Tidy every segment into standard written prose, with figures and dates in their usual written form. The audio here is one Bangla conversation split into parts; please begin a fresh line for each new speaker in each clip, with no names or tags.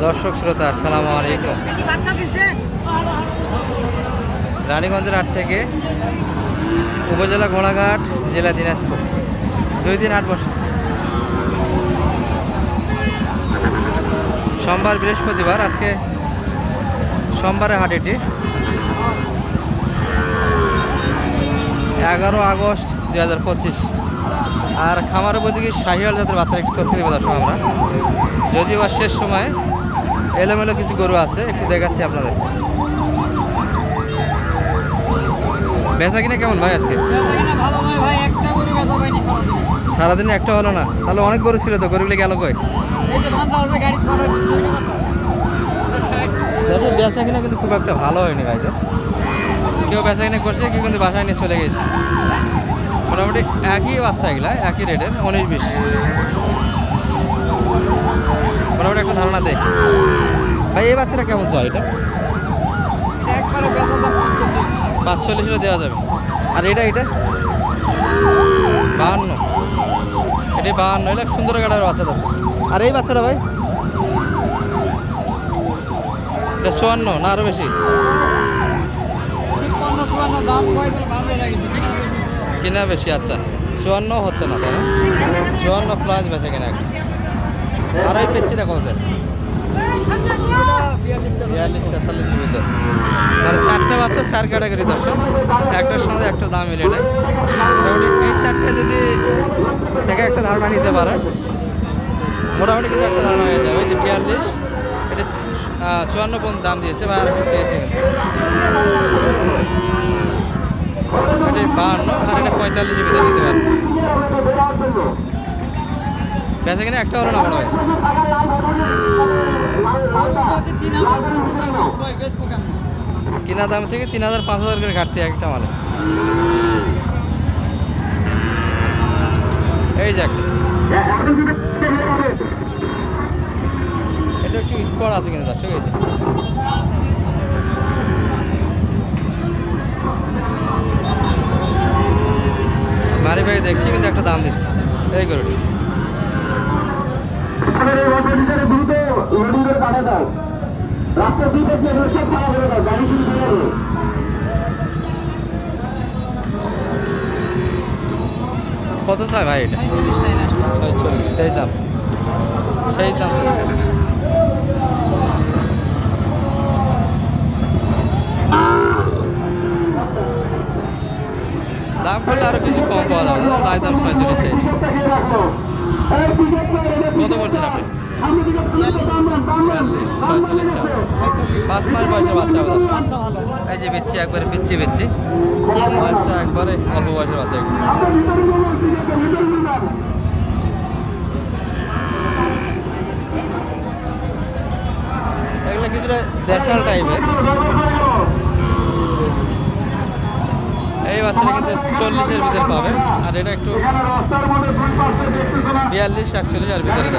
দর্শক শ্রোতা আসসালামু আলাইকুম। রানীগঞ্জের হাট থেকে উপজেলা ঘোড়াঘাট, জেলা দিনাজপুর, 2 দিন হাট বসে। সোমবার বৃহস্পতিবার, আজকে সোমবারের হাট এটি। 11 আগস্ট 2025। আর খামার উপযোগী শাহিওয়াল জাতের বাচ্চার একটু তথ্য দেবো দর্শক আমরা, যদিও বা শেষ সময় এলোমেলো কিছু গরু আছে, একটু দেখাচ্ছি আপনাদের। বেচা কিনা কেমন ভাই আজকে? সারাদিনে একটা হলো না, তাহলে অনেক গরু ছিল তো, গরুগুলো গেল কই? দেখো বেচা কিনা কিন্তু খুব একটা ভালো হয়নি ভাই, তো কেউ বেচা কিনা করছে, কেউ কিন্তু বাসায় নিয়ে চলে গেছে। মোটামুটি একই বাচ্চা, এগুলা একই রেটের 19-20। মোটামুটি একটা ধারণা দেয় ভাই, এই বাচ্চাটা কেমন চল? এটা 45 দেওয়া যাবে। আর এটা 52, এটা 52, এটা সুন্দর কাটার বাচ্চা দর্শক। আর এই বাচ্চাটা ভাই, এটা 54 না আরো বেশি? কিনা বেশি, আচ্ছা 54 হচ্ছে না, তাই না? 54 প্লাস বেচে কিনা। আর এই পেচ্ছিটা কত? 42-43 ভিতর। মানে 4টা বাচ্চা 4 ক্যাটাগরি দর্শক, একটার সঙ্গে একটা দাম মিলে নেয়। মোটামুটি এই 4টা যদি থেকে একটা ধারণা নিতে পারে, মোটামুটি কিন্তু একটা ধারণা হয়ে যাবে। যে 42, এটা 54 পর্যন্ত দাম দিয়েছে বা আর একটা চেয়েছে কিন্তু। এটা 52 আর এটা 45 ভিতরে নিতে পারে। বেচা কিনা একটা হলো না বড় ভাই? কিনা দাম থেকে 3000-5000 করে ঘাটতি একটা মালে। এই যে একটা, এটা একটু স্পট আছে কিন্তু দর্শক। এই যে মারি ভাই দেখছি কিন্তু একটা দাম দিচ্ছে এই গরুটি। কত চাই ভাই এটা? 46, সেই দাম, সেই দাম। দাম করলে আরো কিছু কম পাওয়া যাবে, তাই দাম 46 চাইছে। কত বলছেন আপনি? 5 মাস বয়সের বাচ্চা হবে। এই যে বিচ্ছি, একবারে বিচ্ছি বয়সটা একবারে অল্প বয়সের বাচ্চা। এগুলো কিছুটা দেশাল টাইপের। এই বাচ্চাটা কিন্তু 40-এর ভিতরে পাবে, আর এটা একটু 42-41 এর ভিতরে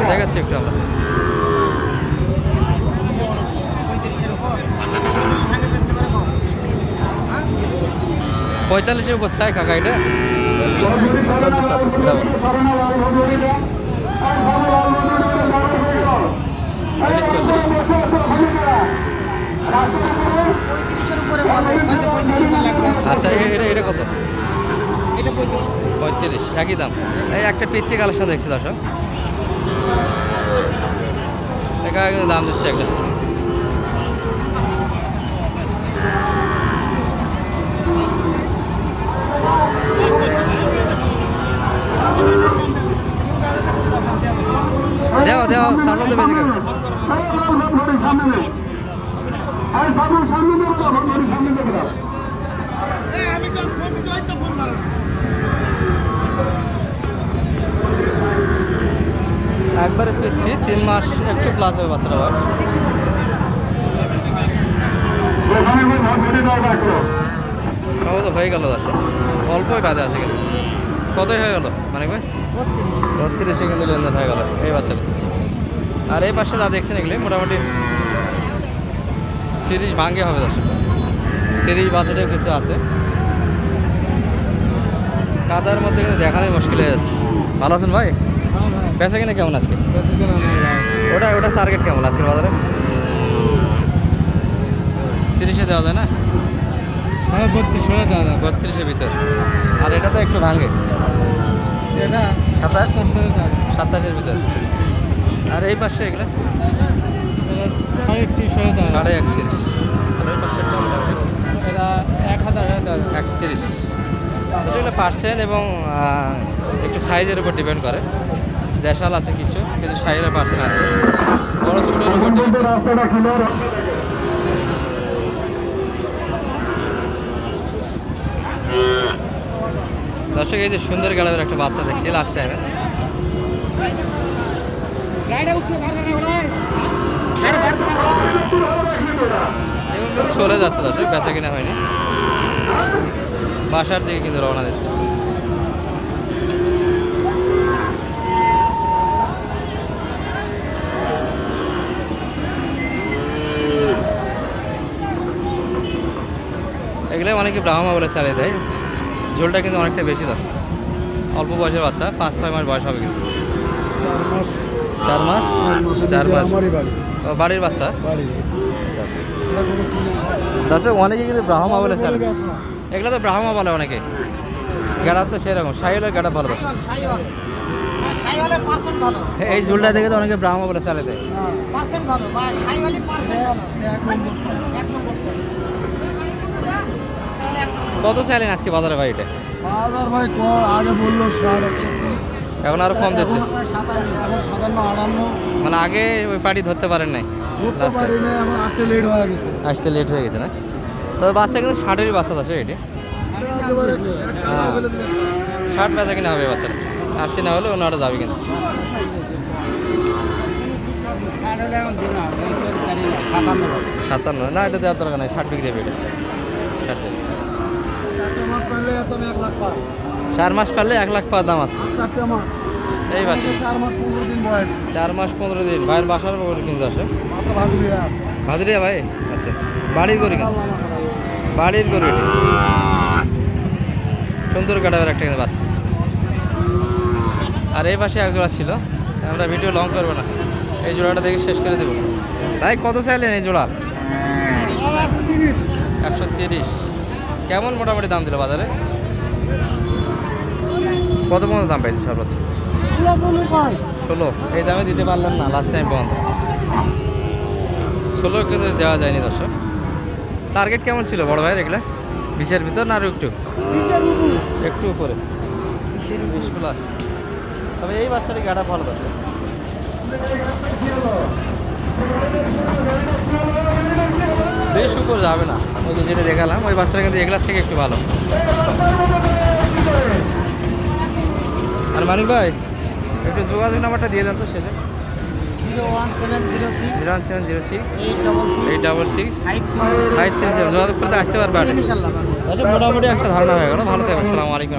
দেখাচ্ছি একটু আমরা। 45-এর উপর চাই কাকা, এটা 40। আচ্ছা এটা কত?
এটা
35, একই দাম। এই একটা পিচ্ছি কালেকশন দেখছি দর্শক, এটা কিন্তু দাম দিচ্ছে একটা। দেও সাজা তো বেঁচে গেল। একবারে পেয়েছি 3 মাস একটু প্লাস হবে বাচ্চাটা বয়স। সম্ভবত হয়ে গেল দর্শক, অল্পই বাদে আছে কিন্তু। কতই হয়ে গেল মানে ভাই? 32 কিন্তু লেনদেন হয়ে গেল এই বাচ্চাটা। আর এই পাশে যা দেখছেন এগুলি মোটামুটি 30 ভাঙ্গে হবে দর্শক, 30 বাচ্চাটাও কিছু আছে। কাদার মধ্যে কিন্তু দেখানোই মুশকিল হয়ে যাচ্ছে। ভালো আছেন ভাই? বেচা কিনা কেমন আজকে? ওটা ওটা টার্গেট কেমন আজকের বাজারে? 30-এ দেওয়া যায় না? 32-এর ভিতর। আর এটা তো একটু ভাঙে,
এটা
27-এর ভিতর। আর এই পাশে এগুলো
31,000
সাড়ে 31। আর ওই পাশে একটা মোটামুটি
এটা 1,000
31। এগুলো পার্সেন্ট এবং একটু সাইজের উপর ডিপেন্ড করে। দেশাল আছে কিছু কিছু সাইজের পার্সেন্ট আছে, বড় ছোটোর উপর ডিপেন্ড করে। দর্শক এই যে সুন্দর গাড়াদের একটা বাচ্চা দেখছি লাস্ট টাইমে, চলে যাচ্ছে দর্শক, বেচা কিনা হয়নি, বাসার দিকে কিন্তু রওনা দিচ্ছে। এগুলো অনেকে ব্রাহ্মা বলে চালিয়ে দেয়, ঝোলটা কিন্তু অনেকটা বেশি দর্শক। অল্প বয়সের বাচ্চা, 5-6 মাস বয়স হবে কিন্তু। 4 মাস ও, বাড়ির বাচ্চা। আচ্ছা আচ্ছা দর্শক অনেকে কিন্তু ব্রাহ্মা বলে চালে, এগুলো তো ব্রাহ্মা বলে অনেকে। গাড়া তো সেরকম সাইলের গাড়া ভালো দর্শক। এই ঝোলটা দেখে তো অনেকে ব্রাহ্মা বলে চালে দেয়। কত চাইলেন আজকে বাজারে ভাই এটা?
বাজার ভাই আগে বললো 61,000,
এখন আরো কম দিচ্ছে,
এখন 57-58
মানে আগে ওই পার্টি ধরতে পারেন নাই,
ধরতে পারি না, এখন আসতে লেট হয়ে গেছে।
আসতে লেট হয়ে গেছে না? তবে বাচ্চা কিন্তু 60-এরই বাচ্চা আছে এটি,
একেবারে
60 বেচা কিনা হবে বাচ্চাটা। আজকে না হলে অন্য যাবে কিন্তু। 57 না, এটা দেওয়ার দরকার নাই, 60 বিক্রি হবে এটা। 4 মাস পারলে 1 লাখ পাওয়ার দাম আছে। এই বাচ্চা
4 মাস 15 দিন বয়স।
4 মাস 15 দিন। ভাইয়ের বাসার গরু কিন্তু আসে ভাদুরিয়া ভাই। আচ্ছা আচ্ছা, বাড়ির গরু কিন্তু, বাড়ির গরু এটি। সুন্দর কাটাবের একটা কিন্তু বাচ্চা। আর এই পাশে এক জোড়া ছিল, আমরা ভিডিও লং করবো না, এই জোড়াটা দেখে শেষ করে দেবো। ভাই কত চাইলেন এই জোড়া? 130। কেমন মোটামুটি দাম দিল বাজারে? কত পর্যন্ত দাম পাইছে সর্বোচ্চ? 16। এই দামে দিতে পারলেন না লাস্ট টাইম পর্যন্ত? 16 কিন্তু দেওয়া যায়নি দর্শক। টার্গেট কেমন ছিল বড় ভাইয়ের এগুলা? 20-এর ভিতর না আরও একটু একটু উপরে? 20 প্লাস। তবে এই বাচ্চাটি গাড়া ভালো দরকার, বেশ উপর যাবে না। ওই যে যেটা দেখালাম ওই বাচ্চাটা কিন্তু এগুলার থেকে একটু ভালো। আর মানিক ভাই একটু যোগাযোগ নাম্বারটা দিয়ে দেন তো শেষে।
01706
866
836
537। যোগাযোগ করতে আসতে পারবে।
ইনশাআল্লাহ।
আচ্ছা, মোটামুটি একটা ধারণা হয়ে গেল। ভালো থাকবেন। আসসালামু আলাইকুম।